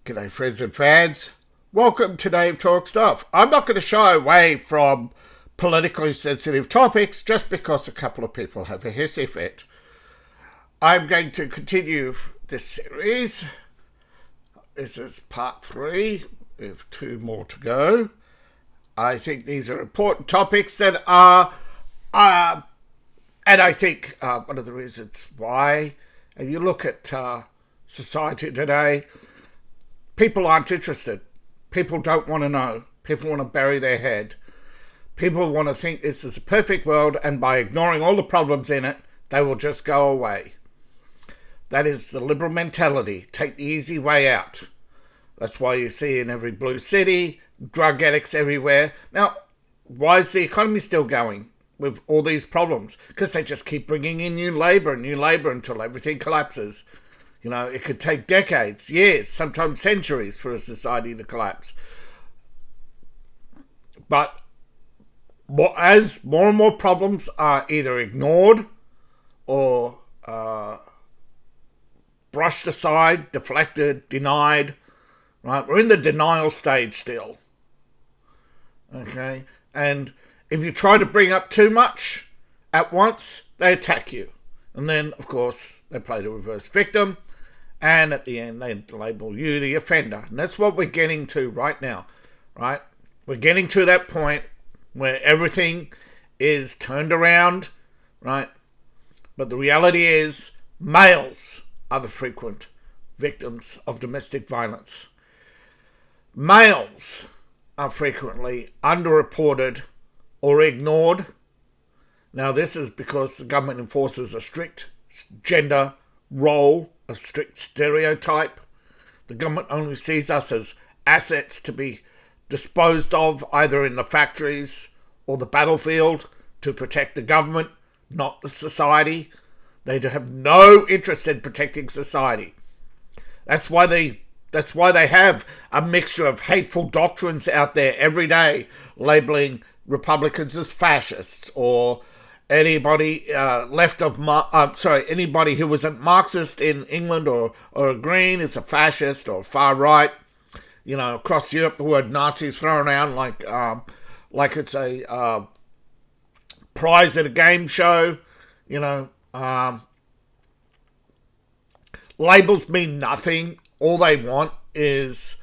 G'day friends and fans. Welcome to Dave Talk Stuff. I'm not going to shy away from politically sensitive topics just because a couple of people have a hissy fit. I'm going to continue this series. This is part 3 with 2 more to go. I think these are important topics that are, and I think one of the reasons why, and you look at society today, people aren't interested. People don't want to know. People want to bury their head. People want to think this is a perfect world, and by ignoring all the problems in it, they will just go away. That is the liberal mentality. Take the easy way out. That's why you see in every blue city, drug addicts everywhere. Now, why is the economy still going with all these problems? Because they just keep bringing in new labour until everything collapses. You know, it could take decades, years, sometimes centuries for a society to collapse. But as more and more problems are either ignored or brushed aside, deflected, denied, right? We're in the denial stage still. Okay? And if you try to bring up too much at once, they attack you. And then, of course, they play the reverse victim. And at the end, they label you the offender. And that's what we're getting to right now, right? We're getting to that point where everything is turned around, right? But the reality is, males are the frequent victims of domestic violence. Males are frequently underreported or ignored. Now, this is because the government enforces a strict gender role, a strict stereotype. The government only sees us as assets to be disposed of either in the factories or the battlefield to protect the government, not the society. They have no interest in protecting society. That's why they have a mixture of hateful doctrines out there every day, labeling Republicans as fascists, or anybody anybody who wasn't Marxist in England or Green is a fascist or far right. You know, across Europe, the word Nazi is thrown around like it's a prize at a game show. You know, labels mean nothing. All they want is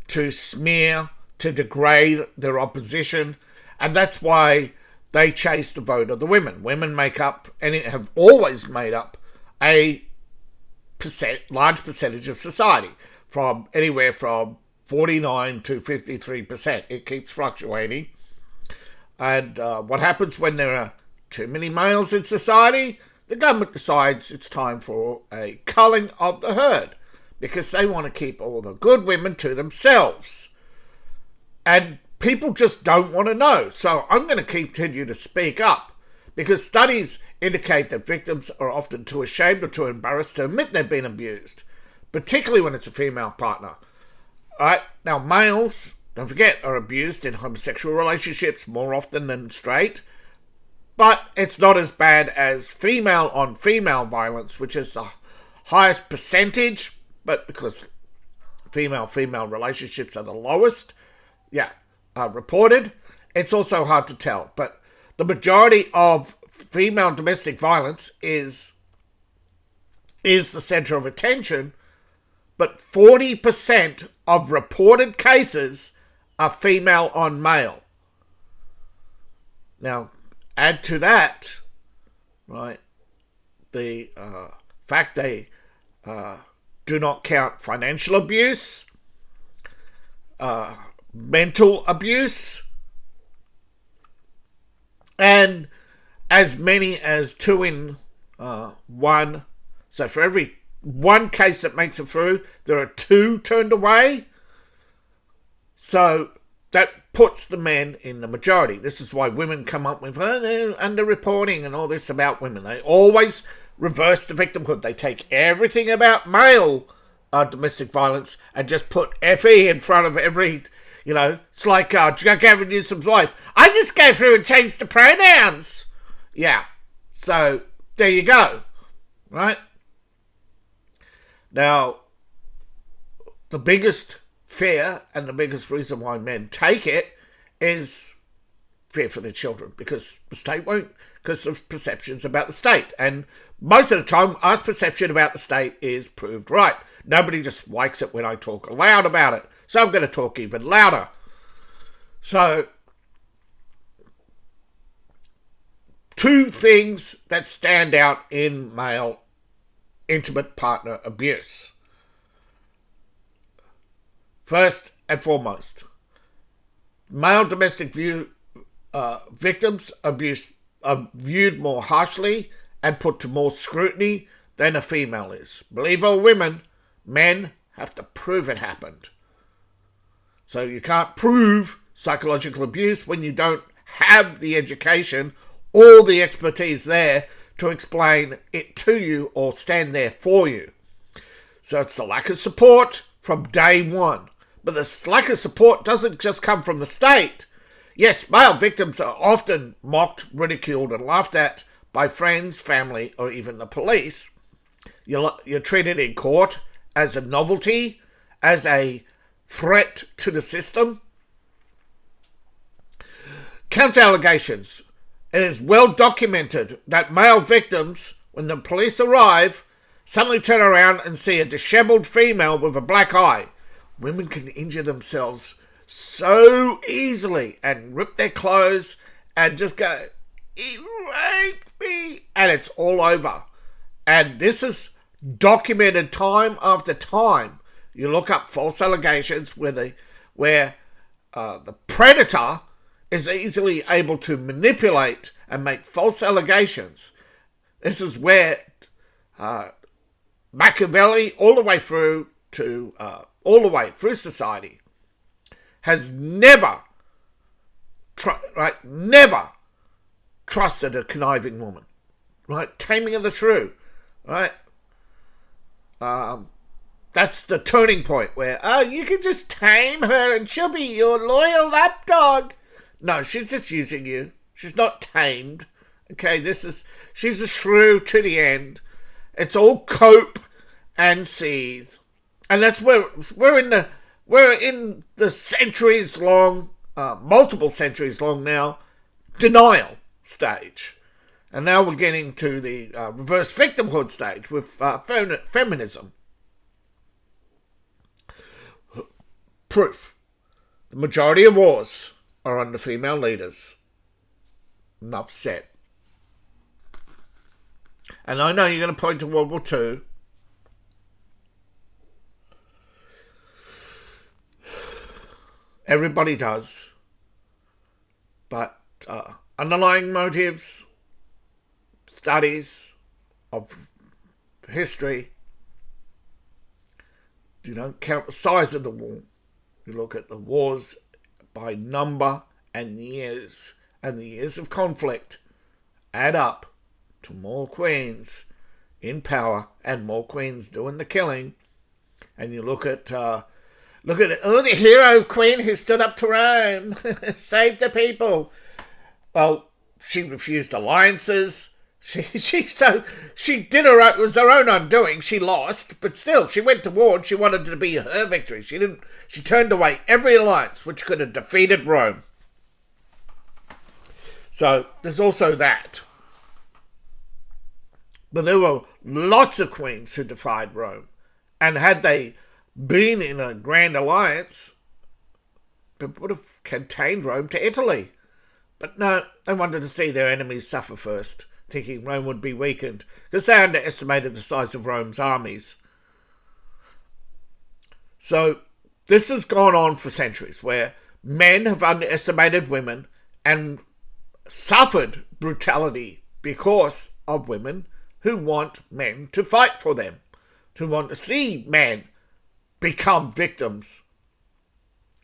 to smear, to degrade their opposition, and that's why they chase the vote of the women. Women make up, and have always made up, a large percentage of society, from anywhere from 49 to 53%. It keeps fluctuating. And what happens when there are too many males in society? The government decides it's time for a culling of the herd, because they want to keep all the good women to themselves. And people just don't want to know. So I'm going to continue to speak up, because studies indicate that victims are often too ashamed or too embarrassed to admit they've been abused, particularly when it's a female partner. All right? Now, males, don't forget, are abused in homosexual relationships more often than straight, but it's not as bad as female-on-female violence, which is the highest percentage, but because female-female relationships are the lowest, reported, it's also hard to tell. But the majority of female domestic violence is the center of attention, but 40% of reported cases are female on male. Now, add to that, right, the fact they do not count financial abuse, mental abuse, and as many as 2 in 1. So for every 1 case that makes it through, there are 2 turned away. So that puts the men in the majority. This is why women come up with they're underreporting and all this about women. They always reverse the victimhood. They take everything about male domestic violence and just put FE in front of every. You know, it's like Gavin Newsom's wife. I just go through and change the pronouns. Yeah. So, there you go. Right? Now, the biggest fear and the biggest reason why men take it is fear for their children, because the state won't, because of perceptions about the state. And most of the time, our perception about the state is proved right. Nobody just likes it when I talk loud about it. So I'm going to talk even louder. So, two things that stand out in male intimate partner abuse. First and foremost, male domestic victims abuse are viewed more harshly and put to more scrutiny than a female is. Believe all women, men have to prove it happened. So you can't prove psychological abuse when you don't have the education or the expertise there to explain it to you or stand there for you. So it's the lack of support from day one. But the lack of support doesn't just come from the state. Yes, male victims are often mocked, ridiculed, and laughed at by friends, family, or even the police. You're treated in court as a novelty, as a threat to the system. Counter allegations. It is well documented that male victims, when the police arrive, suddenly turn around and see a disheveled female with a black eye. Women can injure themselves so easily and rip their clothes and just go, "He raped me," and it's all over. And this is documented time after time. You look up false allegations where the predator is easily able to manipulate and make false allegations. This is where Machiavelli, all the way through society, has never trusted a conniving woman, right? Taming of the shrew, right? That's the turning point where, you can just tame her and she'll be your loyal lapdog. No, she's just using you. She's not tamed. Okay, she's a shrew to the end. It's all cope and seethe. And that's where we're in the centuries long, multiple centuries long now, denial stage. And now we're getting to the reverse victimhood stage with feminism. Proof. The majority of wars are under female leaders. Enough said. And I know you're going to point to World War II. Everybody does. But underlying motives, studies of history, you don't count the size of the war. You look at the wars by number and years. And the years of conflict add up to more queens in power and more queens doing the killing. And you look at the hero queen who stood up to Rome, saved the people. Well, she refused alliances. She did it was her own undoing. She lost, but still, she went to war and she wanted it to be her victory. She turned away every alliance which could have defeated Rome. So there's also that. But there were lots of queens who defied Rome. And had they been in a grand alliance, it would have contained Rome to Italy. But no, they wanted to see their enemies suffer first, thinking Rome would be weakened, because they underestimated the size of Rome's armies. So this has gone on for centuries, where men have underestimated women and suffered brutality because of women who want men to fight for them, who want to see men become victims.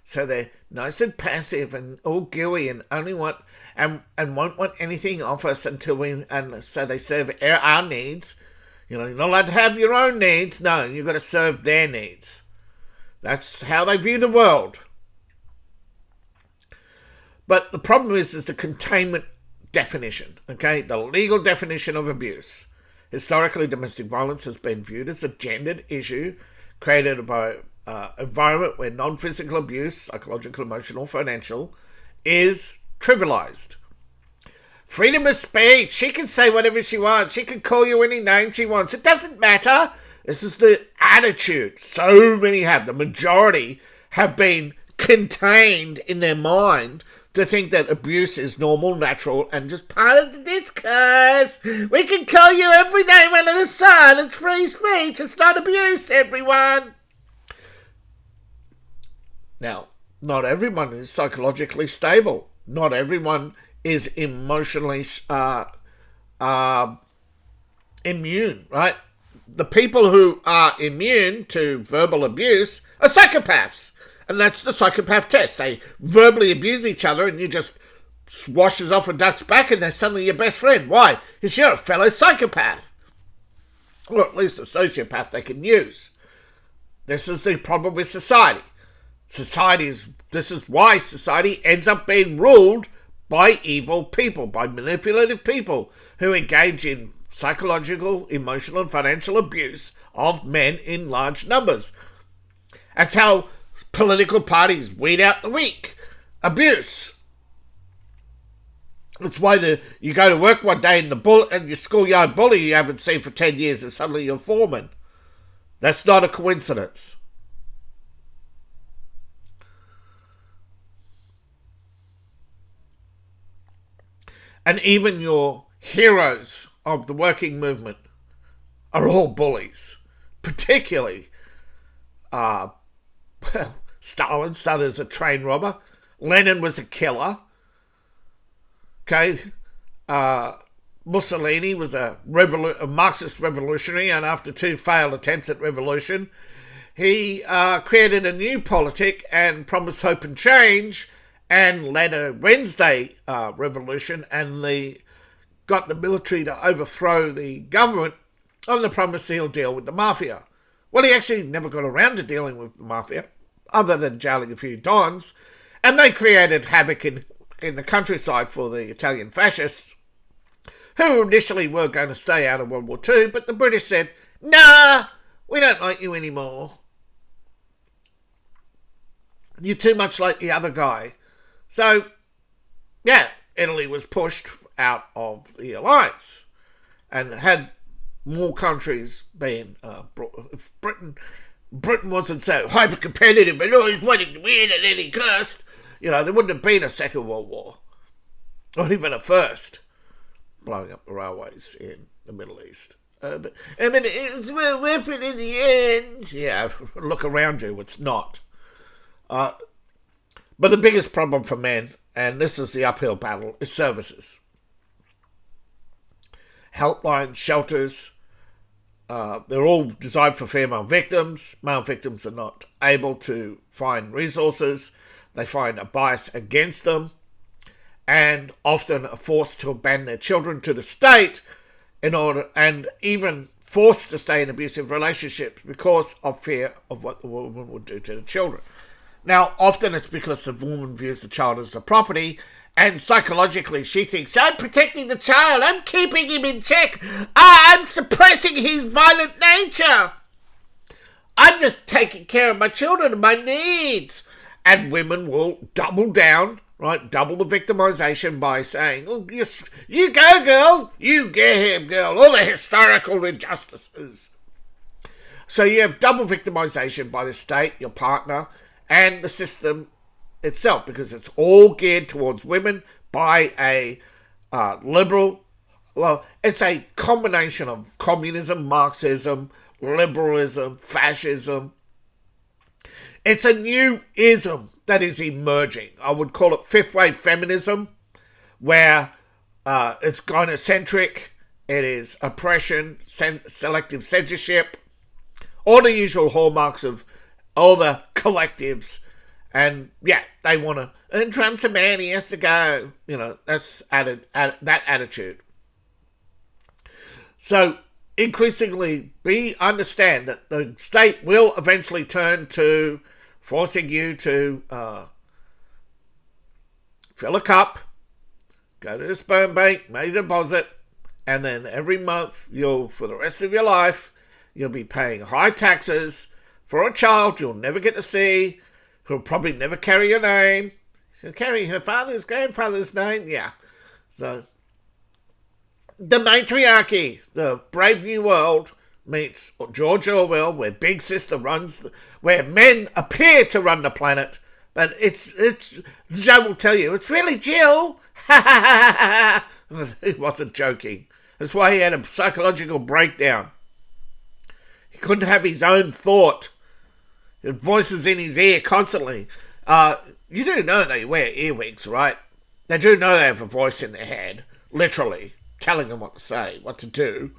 So they're nice and passive and all gooey and only want and won't want anything off us and so they serve our needs. You're not allowed to have your own needs. No, you've got to serve their needs. That's how they view the world. But the problem is the containment definition, okay? The legal definition of abuse. Historically, domestic violence has been viewed as a gendered issue created by environment where non-physical abuse, psychological, emotional, financial, is trivialized. Freedom of speech. She can say whatever she wants. She can call you any name she wants. It doesn't matter. This is the attitude so many have. The majority have been contained in their mind to think that abuse is normal, natural, and just part of the discourse. We can call you every name under the sun. It's free speech. It's not abuse, everyone. Now, not everyone is psychologically stable. Not everyone is emotionally immune, right? The people who are immune to verbal abuse are psychopaths. And that's the psychopath test. They verbally abuse each other and you just washes off a duck's back and they're suddenly your best friend. Why? Because you're a fellow psychopath. Or at least a sociopath they can use. This is the problem with society. This is why society ends up being ruled by evil people, by manipulative people who engage in psychological, emotional, and financial abuse of men in large numbers. That's how political parties weed out the weak. Abuse. It's why you go to work one day and your schoolyard bully you haven't seen for 10 years is suddenly your foreman. That's not a coincidence. And even your heroes of the working movement are all bullies. Particularly, Stalin started as a train robber. Lenin was a killer. Okay. Mussolini was a Marxist revolutionary, and after 2 failed attempts at revolution, he created a new politic and promised hope and change, and led a Wednesday revolution, and got the military to overthrow the government on the promise he'll deal with the mafia. Well, he actually never got around to dealing with the mafia, other than jailing a few dons, and they created havoc in the countryside for the Italian fascists, who initially were going to stay out of World War II, but the British said, nah, we don't like you anymore. You're too much like the other guy. So, yeah, Italy was pushed out of the alliance. And had more countries been... if Britain wasn't so hyper-competitive and always wanting to win at any cost, there wouldn't have been a Second World War. Or even a first. Blowing up the railways in the Middle East. But it was well worth it in the end. Yeah, look around you, it's not. But the biggest problem for men, and this is the uphill battle, is services. Helplines, shelters, they're all designed for female victims. Male victims are not able to find resources. They find a bias against them and often are forced to abandon their children to the state and even forced to stay in abusive relationships because of fear of what the woman would do to the children. Now, often it's because the woman views the child as a property, and psychologically she thinks, I'm protecting the child, I'm keeping him in check, I'm suppressing his violent nature, I'm just taking care of my children and my needs. And women will double down, right, double the victimization by saying, oh, yes, you go, girl, you get him, girl, all the historical injustices. So you have double victimization by the state, your partner, and the system itself, because it's all geared towards women by a liberal, well, it's a combination of communism, Marxism, liberalism, fascism. It's a new ism that is emerging. I would call it fifth wave feminism, where it's gynocentric, it is oppression, selective censorship, all the usual hallmarks of all the collectives. And yeah, they want to, and Trump's a man, he has to go. That's that attitude. So increasingly, understand that the state will eventually turn to forcing you to fill a cup, go to the sperm bank, make a deposit, and then every month for the rest of your life, you'll be paying high taxes for a child you'll never get to see, who'll probably never carry your name. She'll carry her grandfather's name, yeah. So, the matriarchy, the Brave New World, meets George Orwell, where Big Sister runs, where men appear to run the planet, but it's Joe will tell you, it's really Jill. He wasn't joking. That's why he had a psychological breakdown. He couldn't have his own thought. The voices in his ear constantly. You do know they wear earwigs, right? They do know they have a voice in their head, literally, telling them what to say, what to do.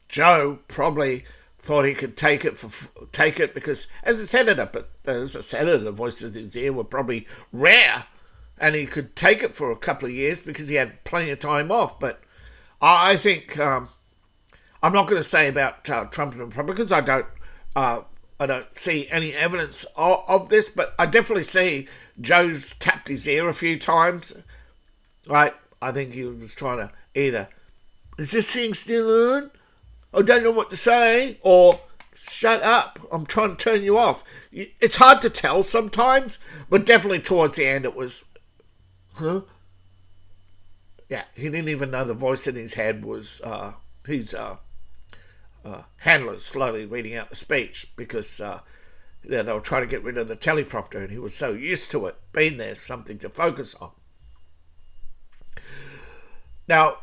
Joe probably thought he could take it because, as a senator, the voices in his ear were probably rare, and he could take it for a couple of years because he had plenty of time off. But I think I'm not going to say about Trump and Republicans. I don't see any evidence of this, but I definitely see Joe's tapped his ear a few times. Right? I think he was trying to either, is this thing still on? I don't know what to say, or shut up, I'm trying to turn you off. It's hard to tell sometimes, but definitely towards the end it was, huh? Yeah, he didn't even know the voice in his head was his handlers slowly reading out the speech because they were trying to get rid of the teleprompter, and he was so used to it, being there, something to focus on. Now,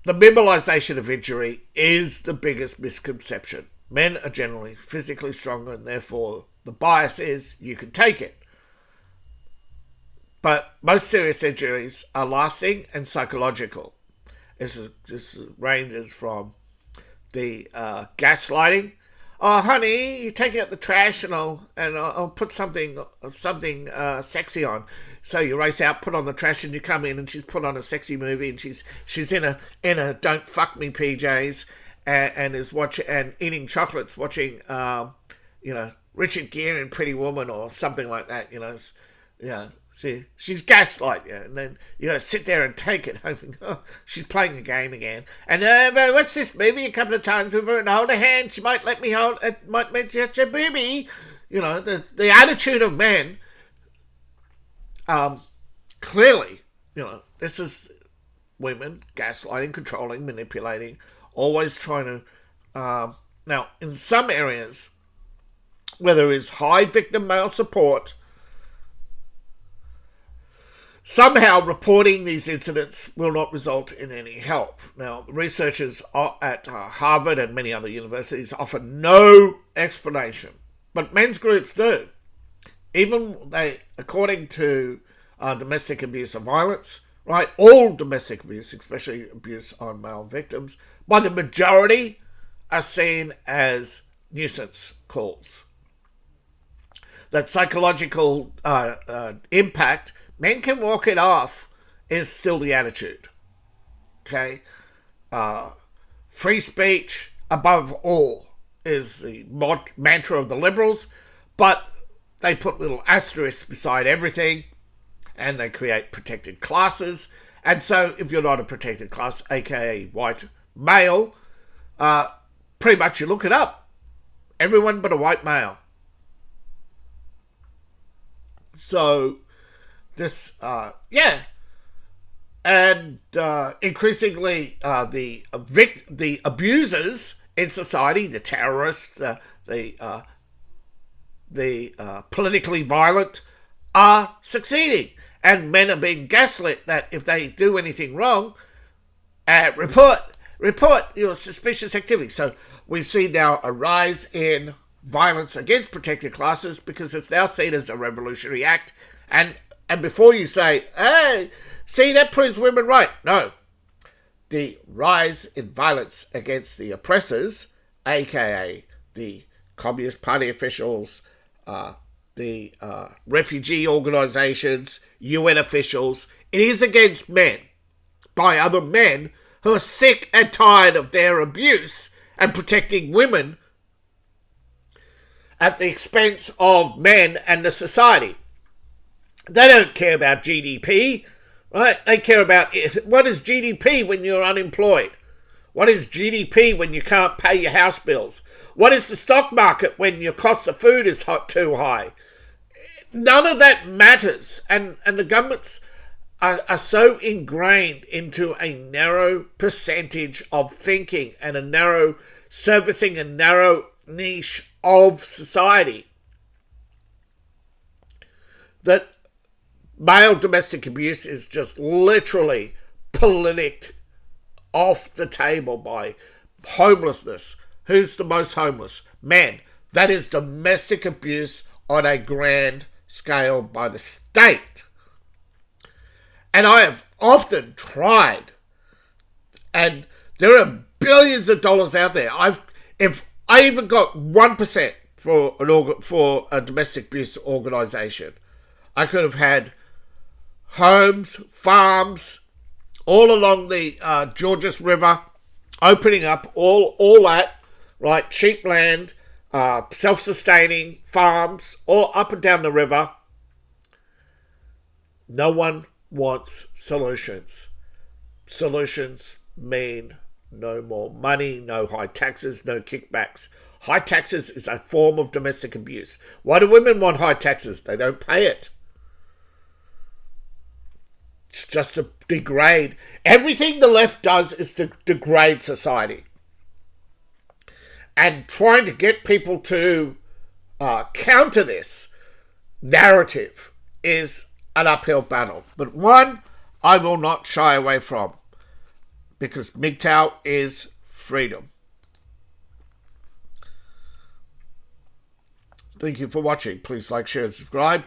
the minimalisation of injury is the biggest misconception. Men are generally physically stronger, and therefore the bias is you can take it. But most serious injuries are lasting and psychological. This ranges from the gaslighting. Oh, honey, you take out the trash and I'll put something sexy on. So you race out, put on the trash, and you come in, and she's put on a sexy movie, and she's in a don't fuck me PJs, and is watching and eating chocolates, watching Richard Gere in Pretty Woman or something like that. She's gaslight you, and then you got to sit there and take it, hoping she's playing the game again. And watch this movie a couple of times with her and hold her hand. She might let me touch her booby. The attitude of men. Clearly, this is women gaslighting, controlling, manipulating, always trying to. Now, in some areas where there is high victim male support, somehow reporting these incidents will not result in any help. Now, researchers at Harvard and many other universities offer no explanation, but men's groups do. According to domestic abuse and violence, right? All domestic abuse, especially abuse on male victims, by the majority are seen as nuisance calls. That psychological impact, men can walk it off, is still the attitude. Okay? Free speech above all is the mantra of the liberals, but they put little asterisks beside everything, and they create protected classes. And so if you're not a protected class, aka white male, pretty much you look it up. Everyone but a white male. So this, and increasingly the abusers in society, the terrorists, the politically violent, are succeeding, and men are being gaslit that if they do anything wrong, report your suspicious activity. So we see now a rise in violence against protected classes because it's now seen as a revolutionary act. And before you say, hey, see, that proves women right. No. The rise in violence against the oppressors, aka the Communist Party officials, the refugee organisations, UN officials, it is against men by other men who are sick and tired of their abuse and protecting women at the expense of men and the society. They don't care about GDP, right? They care about what is GDP when you're unemployed? What is GDP when you can't pay your house bills? What is the stock market when your cost of food is too high? None of that matters. And the governments are so ingrained into a narrow percentage of thinking and a narrow servicing a narrow niche of society that male domestic abuse is just literally politically off the table by homelessness. Who's the most homeless? Men. That is domestic abuse on a grand scale by the state. And I have often tried, and there are billions of dollars out there. If I even got 1% for a domestic abuse organisation, I could have had homes, farms, all along the Georges River, opening up all that, right? Cheap land, self-sustaining farms, all up and down the river. No one wants solutions. Solutions mean no more money, no high taxes, no kickbacks. High taxes is a form of domestic abuse. Why do women want high taxes? They don't pay it. It's just to degrade. Everything the left does is to degrade society. And trying to get people to counter this narrative is an uphill battle. But one I will not shy away from, because MGTOW is freedom. Thank you for watching. Please like, share, and subscribe.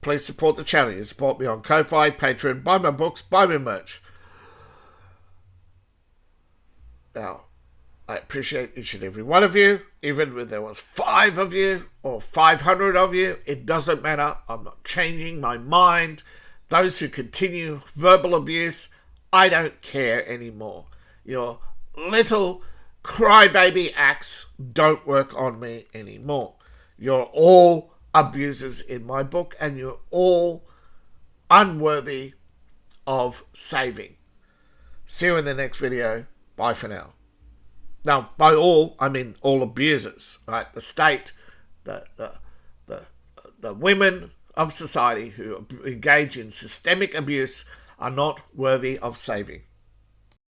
Please support the channel. You support me on Ko-Fi, Patreon, buy my books, buy my merch. Now, I appreciate each and every one of you. Even if there was 5 of you or 500 of you, it doesn't matter. I'm not changing my mind. Those who continue verbal abuse, I don't care anymore. Your little crybaby acts don't work on me anymore. You're all abusers in my book, and you're all unworthy of saving. See you in the next video. Bye for now. Now, by all, I mean all abusers, right? The state, the women of society who engage in systemic abuse are not worthy of saving.